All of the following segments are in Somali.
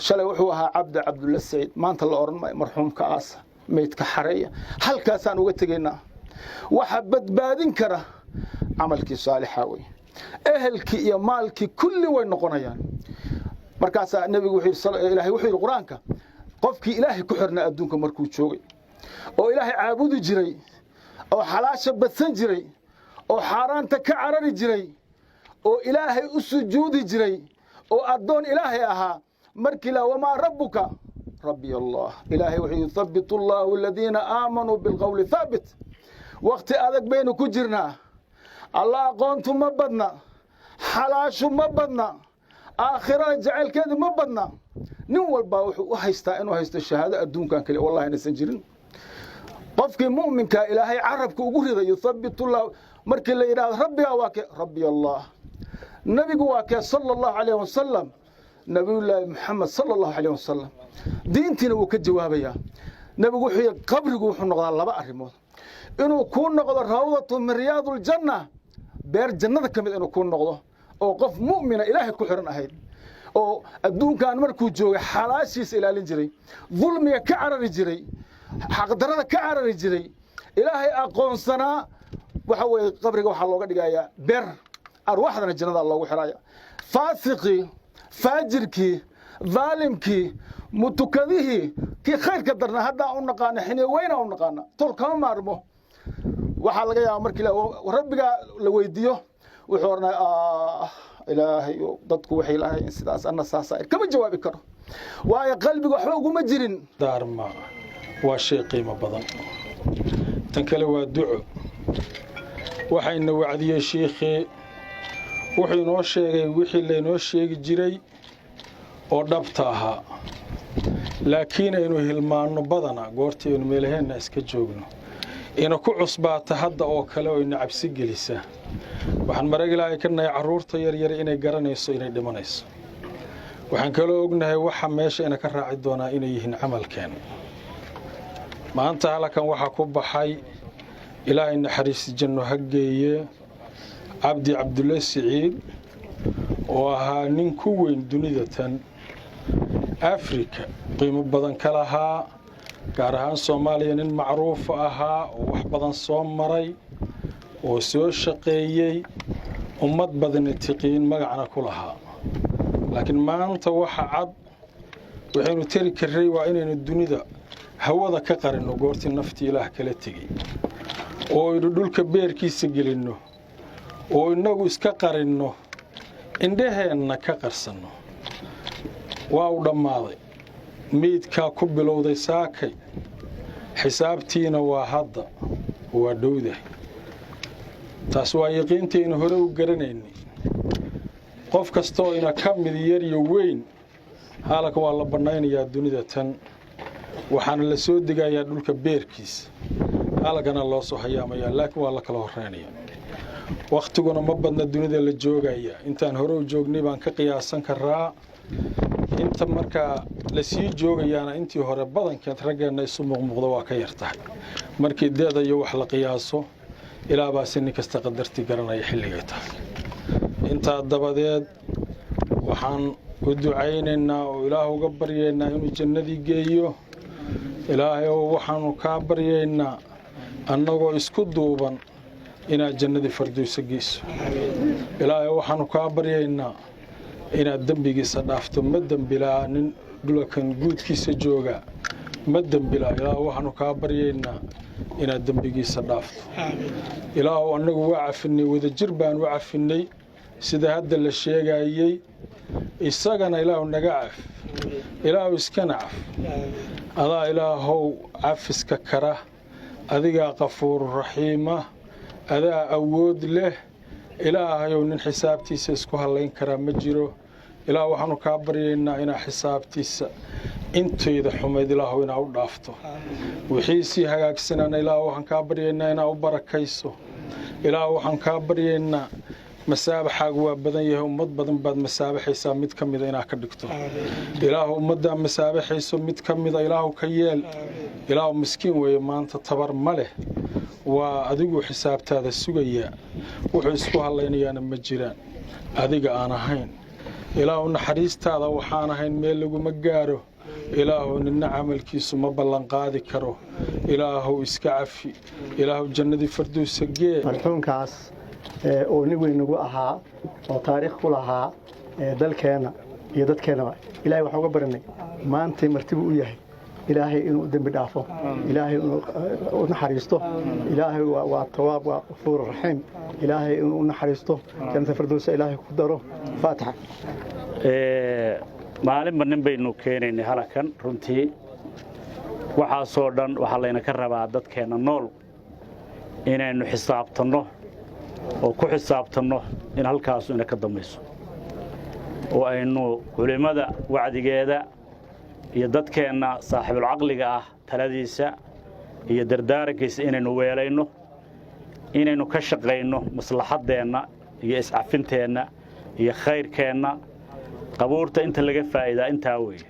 shalay wuxuu ahaa cabdulla saciid maanta la oran maayo marxuumka aasa meydka xareeya halkaasaan uga tegaynaa waxa badbaadin kara camalkii saalixa wey ehelkii iyo maalkii kulli way noqonayaan markaasaa nabigu ilaahay wuxuu yidhi qur-aanka qofkii ilaahay ku xirnaa adduunka markuu joogay oo ilaahay caabudi jiray oo xalaasha badsan jiray oo xaaraanta ka carari jiray oo ilaahay u sujuudi jiray oo addoon ilaahay ahaa markii la wamaa rabbuka rabbi allah ilaahay wuxuu yuthabbitu allahu aladiina aamanuu bilqowli thaabit waqti adag baynu ku jirnaa allah aqoontu ma badna xalaashu ma badna aakhirada jacaylkeedu ma badna nin walba wuxuu u haystaa inuu haysto shahaado adduunkan kale wallahi inaysan jirin qofkii mu'minka ilaahay carabka ugu riday yuthabbitu allah markii la yiraahdo rabbiga waa ke rabbi allah nabigu waa ke sallallahu alayhi wasallam nabiyullaahi muhammad sallallahu alayhi wasallam diintiina wuu ka jawaabayaa nabigu wuxuu qabrigu wuxuu noqdaa laba arrimood inuu ku noqdo rawdatu min riyaadul janna beer jannada kamid inuu ku noqdo oo qof mu'mina ilaahay ku xiran ahayd oo adduunkan markuu joogay xalaashiisa ilaalin jiray dulmiga ka carari jiray xaqdarada ka carari jiray ilaahay aqoonsanaa waxa weeye qabriga waxa looga dhigayaa beer arwaaxdana jannada loogu xiraaya faasiqi faajirkii ظالمكي متكذيه كي خير كدرنا هذا أنقانا حين وين أنقانا طول كم مرمو وحلا جاي أمرك لا وربك لو يديه وحورنا إلهي ضدك وحي إلهي إنسداس أنا ساسائر كم الجواب كره ويا قلبي وحوق مجرين دار ما وشيء قيمة بدن تنكلوا الدعاء وحين وعدي شيخي وحي نوشيء وحي اللي نوشيء جري oo dhabta ahaa laakiin aynu hilmaano badana goortii aynu meelaheena iska joogno ina ku cusbaata hadda oo kale oo ina cabsi gelisa waxaan marag ilaahay ka nahay caruurta yar yar inay garanayso inay dhimanayso waxaan kale ognahay waxa meesha ina ka raaci doonaa inay yihiin camalkeen maanta halkan waxa ku baxay ilaahay naxariis janno hageeye cabdulla saciid oo ahaa nin ku weyn dunida tan أفريقيا قيمة بدن كلها كارهان سوماليا نين معروف أها وح بدن صومري وسوي شقيي ومد بدن التقين مجعنا كلها لكن ما أنت وح عد وحين ترك الري وعين الدنيا هو ذا كقرن وقورت النفتي له كلتجي ويردول كبير كيس جلينه وإنه إسكقرنه إنده إنك كقرسنه واو دماضي ميدكا كبلووداي ساكاي حسابتينا waa hadda waa dhowday taas waa yaqiinteena hore u garanayni qof kasto ina kamid yar iyo weyn halka waa la banaynayaa dunida tan waxaana la soo digayaa dhulka beerkiis halkana loo soo hayaamaya laakiin waa la kala horeynaya waqtiguna ma badna dunida la joogaya intaan hore u joognay baan ka qiyaasan karaa inta marka la sii joogayaana intii hore badankeed raggeena isu muuqdo waa ka yartahay markii deeda iyo wax la qiyaaso ilaa baa sin kasta qadarti garanaya xilliga tahay inta dabadeed waxaan u ducaynaynaa oo Ilaahu uga baryeynaa inuu jannadii geeyo Ilaahay waxaanu ka baryeynaa annagoo isku duuban ina jannadii firdawsa geeso Ilaahay waxaanu ka baryeynaa ina dambigiisa dhaafto ma dambilaa nin dhulkan guudkiisa jooga ma dambilaa Ilaahay waxaanu ka baryeynaa ina dambigiisa dhaafto Ilaahay anagu waa cafinay wada jir baan u cafinay sida hadda la sheegayay isagana Ilaahay naga caf Ilaahay iska nacaf adaa Ilaahow cafiska kara adiga qafuur raxiima adaa awood leh Ilaahay nin xisaabtiisa isku halayn kara ma jiro Ilaahay waxaanu ka baryeynaa ina xisaabtiisa inteeda xumeed Ilaahay ina u dhaafto wixii si hagaagsanana Ilaahay waxaan ka baryeynaa ina u barakayso Ilaahay waxaan ka baryeynaa masaabaxaagu waa badan yahay ummad badan baad masaabaxaysa mid kamid ina ka dhigto Ilaahay ummadda masaabaxayso mid kamid Ilaahay ka yeel Ilaahay miskiin weeye maanta tabar ma leh waa adigu xisaabtaada sugaya wuxuu isku halaynayaana ma jiraan adiga aan ahayn ilaahu naxariistaada waxaan ahayn meel laguma gaaro ilaahu nina camalkiisu ma ballan qaadi karo ilaahu iska cafi ilaahu jannadii firdawsa gee marxuumkaas oo nin weyn nagu ahaa oo taariikh ku lahaa dalkeena iyo dadkeena ilaahay waxa uga baranay maanta martibu u yahay ilaahay inuu dambi dhaafo ilaahay inuu naxariisto ilaahay waa tawaab waa ghafuur rahiim ilaahay inuu naxariisto jannada firdawsa ilaahay ku daro faatiha maalinba nin baynu keenaynay halakan runtii waxaasoo dhan waxaa layna ka rabaa dadkeenna nool inaynu xisaabtanno oo ku xisaabtanno in halkaasu ina ka dambayso oo aynu culimmada wacdigeeda iyo dadkeenna saaxiibul caqliga ah taladiisa iyo dardaarankiisa inaynu weelayno inaynu ka shaqayno maslaxaddeenna iyo iscafinteenna iyo khayrkeenna qabuurta inta laga faa'iidaa intaa weeye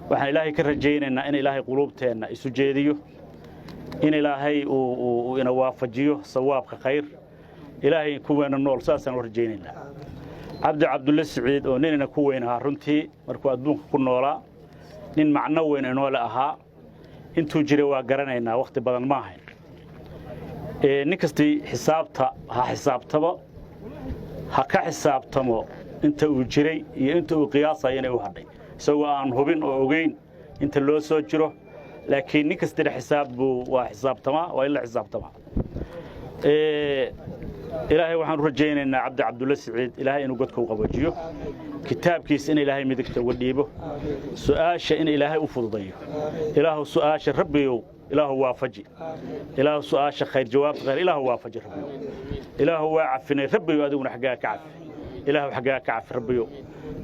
waxaan ilaahay ka rajaynaynaa in ilaahay quluubteenna isu jeediyo in ilaahay uu ina waafajiyo sawaabka khayr ilaahay kuweena nool saasaan u rajaynaynaa cabdulla siciid oo ninina ku weyn ahaa runtii markuu adduunka ku noolaa nin macno weyn inoole ahaa intuu jiray waa garanaynaa wakhti badan ma ahayn nin kastii xisaabta ha xisaabtamo ha ka xisaabtamo inta uu jiray iyo inta uu qiyaasayo inay u hadhay isagoo aan hubin oo ogeyn inta loo soo jiro laakiin nin kastina xisaab buu waa xisaabtamaa waa in la xisaabtamaa ilaahay waxaan u rajaynaynaa cabdulla siciid ilaahay inuu godka u qaboojiyo kitaabkiisa in ilaahay midigta uga dhiibo su'aasha in ilaahay u fududayo ilaahu su'aasha rabbiyow ilaahu waafaji ilaahu su'aasha khayr jawaabta khayr ilaahu waafaji rabbiyow ilaahu waa cafinay rabbiyow adiguna xaggaa ka cafi ilaahu xaggaa ka cafi rabbiyow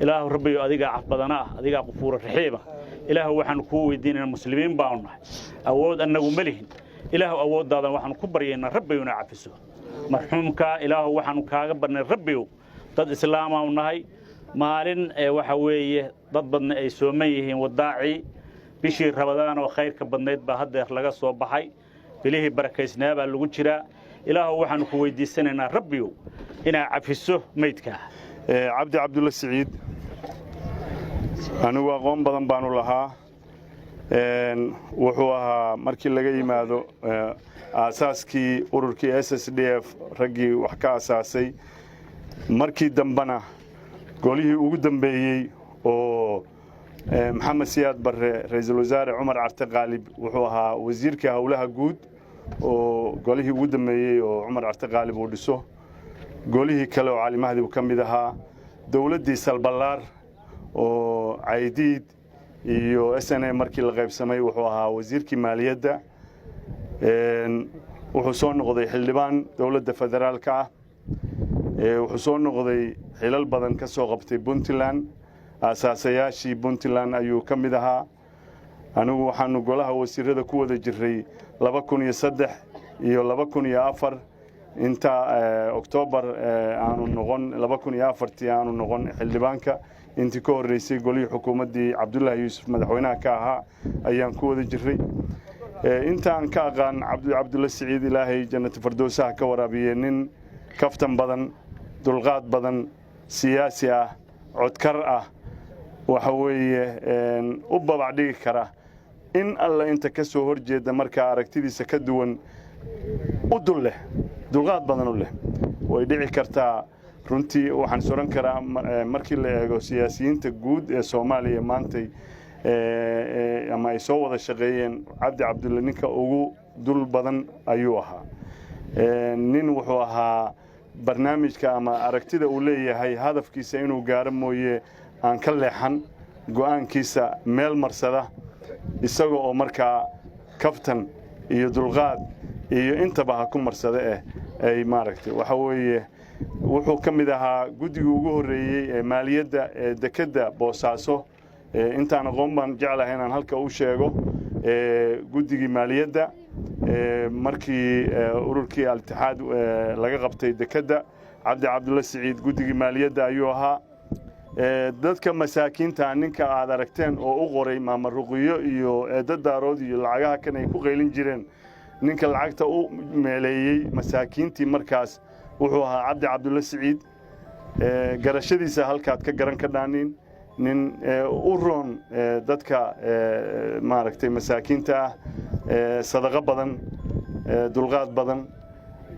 ilaahu rabbiyow adigaa caf badana ah adigaa qufuura raxiima ilaahu waxaanu kuu weydiinaynaa muslimiin baanu nahay awood annagu ma lihin ilaahu awooddaadan waxaanu ku baryaynaa rabbiyow inaa cafiso marxuumka ilaahu waxaanu kaaga barnay rabbiyow dad islaamaanu nahay maalin waxa weeye dad badna ay sooman yihiin wadaacii bishii rabadaan oo khayrka badnayd baa haddeer laga soo baxay bilihii barakaysnaa baa lagu jiraa ilaahu waxaanu ku weydiisanaynaa rabbiyow inaa cafiso maydkaa cabdulla siciid anigu aqoon badan baanu lahaa wuxuu ahaa markii laga yimaado aasaaskii ururkii SSDF raggii wax ka asaasay markii dambana golihii ugu dambeeyey oo maxamed siyaad barre ra'iisul wasaare Cumar Carte Qaalib wuxuu ahaa wasiirka hawlaha guud oo golihii ugu dambeeyey oo Cumar Carte Qaalib uu dhiso golihii kale oo Cali Mahdi ka mid ahaa dawladdii Salbalaar oo Caydiid iyo SNA markii la qaybsamay wuxuu ahaa wasiirkii maaliyadda wuxuu soo noqday xildhibaan dawladda federaalka ah wuxuu soo noqday xilal badan ka soo qabtay Puntland asaasayaashii Puntland ayuu ka mid ahaa anigu waxaanu golaha wasiirada ku wada jiray 2003 iyo 2004 inta October aanu noqon 2004 aanu noqon xildhibaanka intii ka horeysay golihii xukuumaddii Cabdullaahi Yuusuf madaxweynaha ka ahaa ayaan ku wada jiray intaan ka aqaan cabdulla siciid ilaahay jannada firdawsaha ka waraabiyay nin kaftan badan dulqaad badan siyaasi ah codkar ah waxa weeye u babac dhigi kara in alla inta ka soo horjeeda marka aragtidiisa ka duwan u dulle dulqaad badan u leh way dhici kartaa runtii waxaan soran karaa markii la eego siyaasiyiinta guud ee Soomaaliya maantay ama ay soo wada shaqeeyeen cabdulla ninka ugu dul badan ayuu ahaa nin wuxuu ahaa barnaamijka ama aragtida uu leeyahay hadafkiisa inuu gaaro mooyee aan ka leexan go'aankiisa meel marsada isagoo oo markaa kaftan iyo dulqaad iyo intaba ha ku marsada ay maaragtay waxa weeye wuxuu ka mid ahaa guddigii ugu horeeyey ee maaliyadda ee dekedda Boosaaso intaan aqoon baan jeclahay inaan halka u sheego guddigii maaliyadda markii ururkii al-Ittixaad laga qabtay dekedda cabdulla siciid guddigii maaliyadda ayuu ahaa dadka masaakiinta ninka aad aragteen oo u qoray maamaruqiyo iyo eedadaarood iyo lacagaha kan ay ku qaylin jireen ninka lacagta u meeleeyay masaakiintii markaas wuxuu ahaa cabdulla siciid garashadiisa halkaad ka garan ka dhaanin nin u roon dadka maaragtay masaakiinta ah sadaqa badan dulqaad badan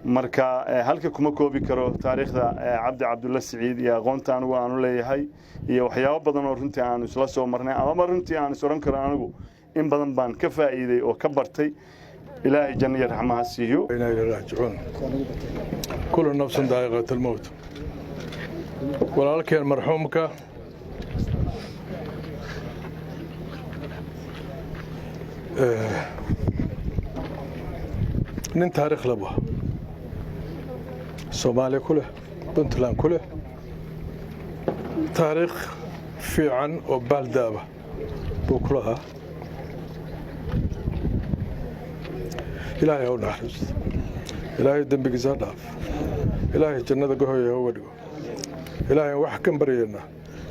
marka halka kuma koobi karo taariikhda cabdi cabdulla siciid iyo aqoonta anigu aanu leeyahay iyo waxyaabo badan oo runtii aanu isla soo marnay ama runtii aan is oran karo anigu in badan baan ka faa'iiday oo ka bartay ilaahay janno iyo raxmaha siiyo inay raajicuun kullu nafsin daa'iqatul mawt walaalkeen marxuumka nin taariikh laba Soomaaliya ku leh Puntland ku leh taariikh fiican oo baldaaba buu ku lahaa ilaahay u naxariisto ilaahay dambigiisa dhaaf ilaahay jannada gohoya uga dhigo ilaahay wax kan baryayna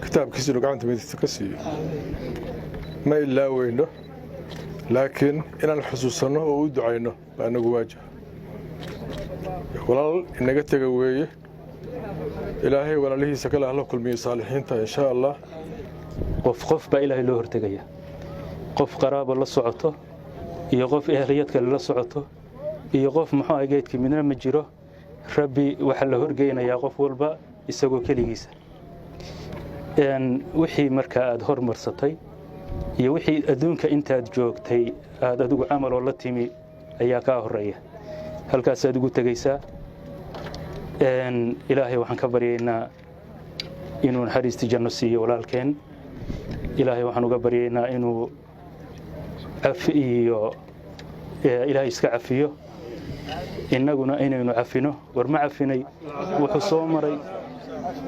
kitaabkiisa gacanta midigta ka siiyo ma ilaaweyno laakiin inaan xusuusano oo u ducayno baa nagu waajib walaal inaga taga weeye ilaahay walaalihiisa kala la kulmiyo saalixiinta insha Allah qof baa ilaahay loo hortagaya qof qaraabo la socoto iyo qof ehliyad kale la socoto iyo qof muxuu ahaa geedkii midna ma jiro rabbi waxa la horgeynayaa qof walba isagoo kaligiisa wixii marka aad hormarsatay iyo wixii adduunka intaad joogtay aad adigu amal oo la timi ayaa ka horeeya halkaas aad ugu tagaysaa ilaahay waxaan ka baryaynaa inuu naxariisti janno siiyo walaalkeen ilaahay waxaan uga baryaynaa inuu cafiyo ilaahay iska cafiyo innaguna inaynu cafino war ma cafinay wuxuu soo maray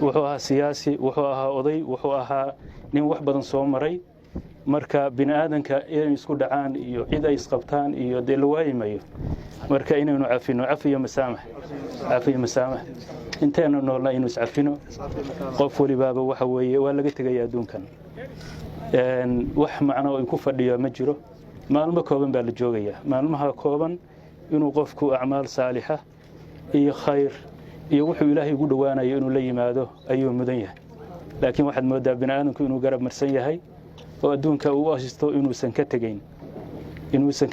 wuxuu ahaa siyaasi wuxuu ahaa oday wuxuu ahaa nin wax badan soo maray marka bini aadanka inay isku dhacaan iyo cid ay isqabtaan iyo dee la waayimayo marka inaynu cafino cafiyo masaamax inteena noolna inuu iscafino qof walibaaba waxa weeye waa laga tegaya adduunkan wax macno oo ku fadhiyo ma jiro maalmo kooban baa la joogayaa maalmaha kooban inuu qofku acmaal saalixa iyo khayr iyo wuxuu ilaahay ugu dhawaanayo inuu la yimaado ayuu mudan yahay laakiin waxaad moodaa bini aadanku inuu garab marsan yahay oo adduunka uu asisto inuusan ka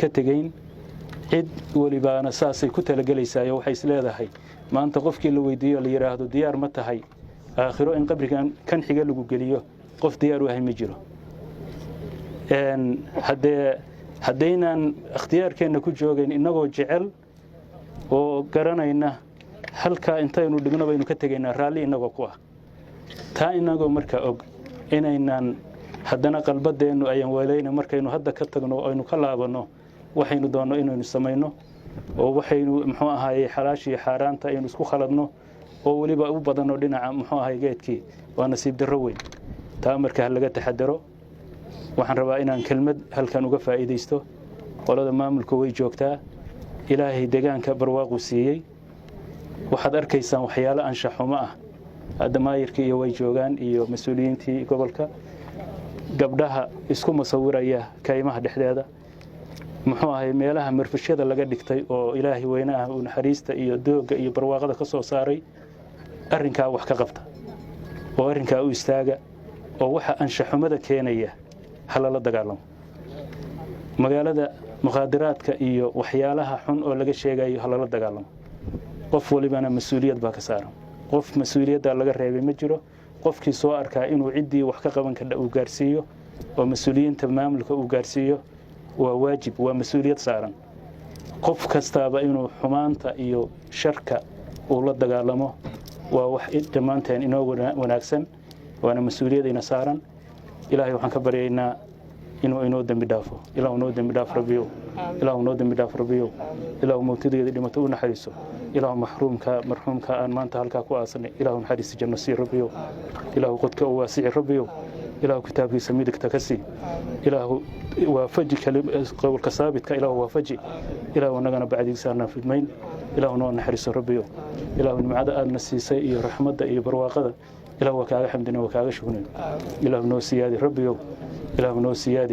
tegayn cid walibaana saasay ku talagelaysaa waxay isleedahay maanta qofkii la weydiiyo la yiraahdo diyaar ma tahay aakhiro in qabrigan kan xiga lagu geliyo qof diyaar u ahay ma jiro haddaynan ikhtiyaarkeenna ku joogayn innagoo jecel oo garanayna halkaa intaynu dhigno baynu ka tegaynaa raalli innagoo ku ah taa innagoo marka og inaynan haddana qalbadeennu ayan weelayna markaynu hadda ka tagno oo aynu ka laabanno waxaynu doonno inaynu samayno oo waxaynu muxuu ahaayey xalaasha iyo xaaraanta aynu isku khaladno oo weliba u badanno dhinaca muxuu ahaayey geedkii waa nasiib darro weyn taa marka laga taxadaro waxaan rabaa inaan kelmad halkan uga faa'iidaysto qolada maamulku way joogtaa ilaahay deegaanka barwaaqu siiyey waxaad arkaysaan waxyaalo anshax xumo ah hadda maayirkii iyo way joogaan iyo mas-uuliyiintii gobolka gabdhaha isku masawiraya kaymaha dhexdeeda muxuu ahay meelaha marfashada laga dhigtay oo ilaahay weyne ah uu naxariista iyo dooga iyo barwaaqada ka soo saaray arrinkaa wax ka qabta oo arrinkaa u istaaga oo waxa anshaxumada keenaya halala dagaalamo magaalada muqaadaraadka iyo waxyaalaha xun oo laga sheegayo halala dagaalamo qof walibana mas-uuliyad baa ka saaran qof mas-uuliyadda laga reebay ma jiro qofkii soo arkaa inuu ciddii wax ka qaban kardha uu gaarsiiyo oo mas-uuliyiinta maamulka uu gaarsiiyo waa waajib waa mas-uuliyad saaran qof kastaaba inuu xumaanta iyo sharka uu la dagaalamo waa wax dhammaanteen inoo wanaagsan waana mas-uuliyadayna saaran ilaahay waxaan ka baryaynaa inuu inoo dembi dhaafo ilaahu noo dembi dhaaf rabbiyow ilaahu noo dembi dhaaf rabbiyow ilaahu mawtideeda dhimato u naxariiso ilaahu marxuumka aan maanta halkaa ku aasanay ilaahu naxariisi janno sii rabbiyow ilaahu qodka u waasici rabbiyow ilaahu kitaabkiisa midigta ka sii ilaahu waafaji qowlka saabitka ilaahu waafaji ilaahu annagana bacdigiisa aanaan fidmayn ilaahu noo naxariiso rabbiyow ilaahu nimcada aadna siisay iyo raxmadda iyo barwaaqada ilaahu waa kaaga xamdina waa kaaga shugnayn ilaahu noo siyaadi rabbiyow ilaahu noo siyaadi